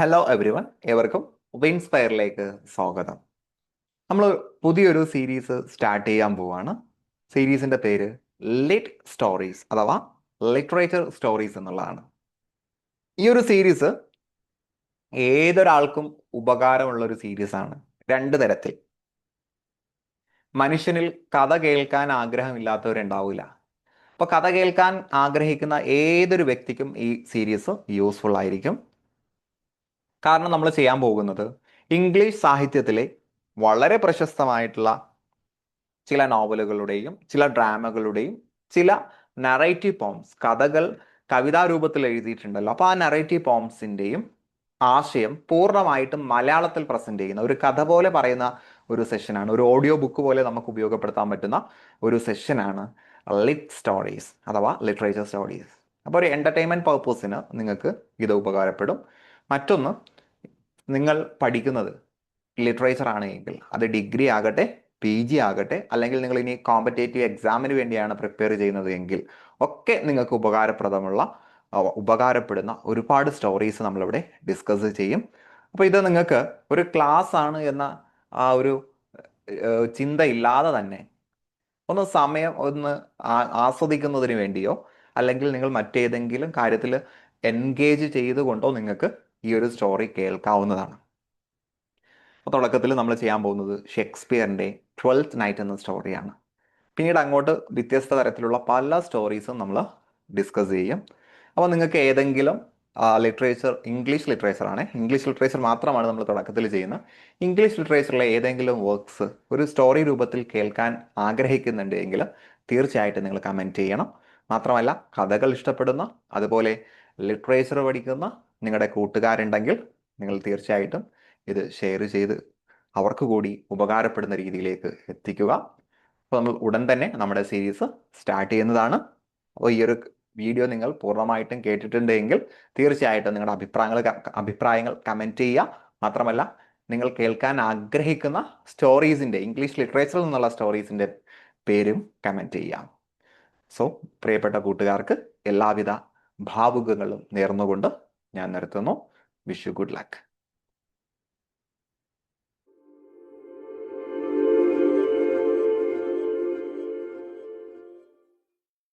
Hello everyone, ഏവർക്കും വിൻസ്പയറിലേക്ക് സ്വാഗതം. നമ്മൾ പുതിയൊരു സീരീസ് സ്റ്റാർട്ട് ചെയ്യാൻ പോവാണ്. സീരീസിന്റെ പേര് ലിറ്റ് സ്റ്റോറീസ് അഥവാ ലിറ്ററേച്ചർ സ്റ്റോറീസ് എന്നുള്ളതാണ്. ഈ ഒരു സീരീസ് ഏതൊരാൾക്കും ഉപകാരമുള്ള ഒരു സീരീസ് ആണ്. രണ്ട് തരത്തിൽ. മനുഷ്യനിൽ കഥ കേൾക്കാൻ ആഗ്രഹമില്ലാത്തവരുണ്ടാവില്ല. അപ്പോൾ കഥ കേൾക്കാൻ ആഗ്രഹിക്കുന്ന ഏതൊരു വ്യക്തിക്കും ഈ സീരീസ് യൂസ്ഫുൾ ആയിരിക്കും. കാരണം നമ്മൾ ചെയ്യാൻ പോകുന്നത് ഇംഗ്ലീഷ് സാഹിത്യത്തിലെ വളരെ പ്രശസ്തമായിട്ടുള്ള ചില നോവലുകളുടെയും ചില ഡ്രാമകളുടെയും ചില നറേറ്റീവ് പോംസ്, കഥകൾ കവിതാ രൂപത്തിൽ എഴുതിയിട്ടുണ്ടല്ലോ, അപ്പോൾ ആ നറേറ്റീവ് പോംസിൻ്റെയും ആശയം പൂർണ്ണമായിട്ടും മലയാളത്തിൽ പ്രസന്റ് ചെയ്യുന്ന ഒരു കഥ പോലെ പറയുന്ന ഒരു സെഷനാണ്. ഒരു ഓഡിയോ ബുക്ക് പോലെ നമുക്ക് ഉപയോഗപ്പെടുത്താൻ പറ്റുന്ന ഒരു സെഷനാണ് ലിറ്റ് സ്റ്റോറീസ് അഥവാ ലിറ്ററേച്ചർ സ്റ്റോറീസ്. അപ്പോൾ ഒരു എൻ്റർടൈൻമെൻറ്റ് പർപ്പസിന് നിങ്ങൾക്ക് ഇത് ഉപകാരപ്പെടും. മറ്റൊന്ന്, നിങ്ങൾ പഠിക്കുന്നത് ലിറ്ററേച്ചർ ആണ് എങ്കിൽ അത് ഡിഗ്രി ആകട്ടെ, പി ജി ആകട്ടെ, അല്ലെങ്കിൽ നിങ്ങൾ ഇനി കോമ്പറ്റേറ്റീവ് എക്സാമിന് വേണ്ടിയാണ് പ്രിപ്പയർ ചെയ്യുന്നത് എങ്കിൽ ഒക്കെ നിങ്ങൾക്ക് ഉപകാരപ്പെടുന്ന ഒരുപാട് സ്റ്റോറീസ് നമ്മളിവിടെ ഡിസ്കസ് ചെയ്യും. അപ്പോൾ ഇത് നിങ്ങൾക്ക് ഒരു ക്ലാസ് ആണ് എന്ന ആ ഒരു ചിന്തയില്ലാതെ തന്നെ ഒന്ന് ആസ്വദിക്കുന്നതിന് വേണ്ടിയോ അല്ലെങ്കിൽ നിങ്ങൾ മറ്റേതെങ്കിലും കാര്യത്തിൽ എൻഗേജ് ചെയ്തുകൊണ്ടോ നിങ്ങൾക്ക് ഈ ഒരു സ്റ്റോറി കേൾക്കാവുന്നതാണ്. അപ്പോൾ തുടക്കത്തിൽ നമ്മൾ ചെയ്യാൻ പോകുന്നത് ഷേക്സ്പിയറിൻ്റെ 12th നൈറ്റ് എന്ന സ്റ്റോറിയാണ്. പിന്നീട് അങ്ങോട്ട് വ്യത്യസ്ത തരത്തിലുള്ള പല സ്റ്റോറീസും നമ്മൾ ഡിസ്കസ് ചെയ്യും. അപ്പോൾ നിങ്ങൾക്ക് ഏതെങ്കിലും ഇംഗ്ലീഷ് ലിറ്ററേച്ചർ ആണ്, ഇംഗ്ലീഷ് ലിറ്ററേച്ചർ മാത്രമാണ് നമ്മൾ തുടക്കത്തിൽ ചെയ്യുന്നത്. ഇംഗ്ലീഷ് ലിറ്ററേച്ചറിലെ ഏതെങ്കിലും വർക്ക്സ് ഒരു സ്റ്റോറി രൂപത്തിൽ കേൾക്കാൻ ആഗ്രഹിക്കുന്നുണ്ട് എങ്കിൽ തീർച്ചയായിട്ടും നിങ്ങൾ കമൻറ്റ് ചെയ്യണം. മാത്രമല്ല, കഥകൾ ഇഷ്ടപ്പെടുന്ന അതുപോലെ ലിറ്ററേച്ചർ പഠിക്കുന്ന നിങ്ങളുടെ കൂട്ടുകാരുണ്ടെങ്കിൽ നിങ്ങൾ തീർച്ചയായിട്ടും ഇത് ഷെയർ ചെയ്ത് അവർക്ക് കൂടി ഉപകാരപ്പെടുന്ന രീതിയിലേക്ക് എത്തിക്കുക. അപ്പോൾ നമ്മൾ ഉടൻ തന്നെ നമ്മുടെ സീരീസ് സ്റ്റാർട്ട് ചെയ്യുന്നതാണ്. അപ്പോൾ ഈ ഒരു വീഡിയോ നിങ്ങൾ പൂർണ്ണമായിട്ടും കേട്ടിട്ടുണ്ടെങ്കിൽ തീർച്ചയായിട്ടും നിങ്ങളുടെ അഭിപ്രായങ്ങൾ കമൻറ്റ് ചെയ്യുക. മാത്രമല്ല, നിങ്ങൾ കേൾക്കാൻ ആഗ്രഹിക്കുന്ന സ്റ്റോറീസിൻ്റെ, ഇംഗ്ലീഷ് ലിറ്ററേച്ചറിൽ നിന്നുള്ള സ്റ്റോറീസിൻ്റെ പേരും കമൻറ്റ് ചെയ്യാം. സോ പ്രിയപ്പെട്ട കൂട്ടുകാർക്ക് എല്ലാവിധ ഭാവുകങ്ങളും നേർന്നുകൊണ്ട് ഞാൻ നിർത്തുന്നു. Wish you good luck.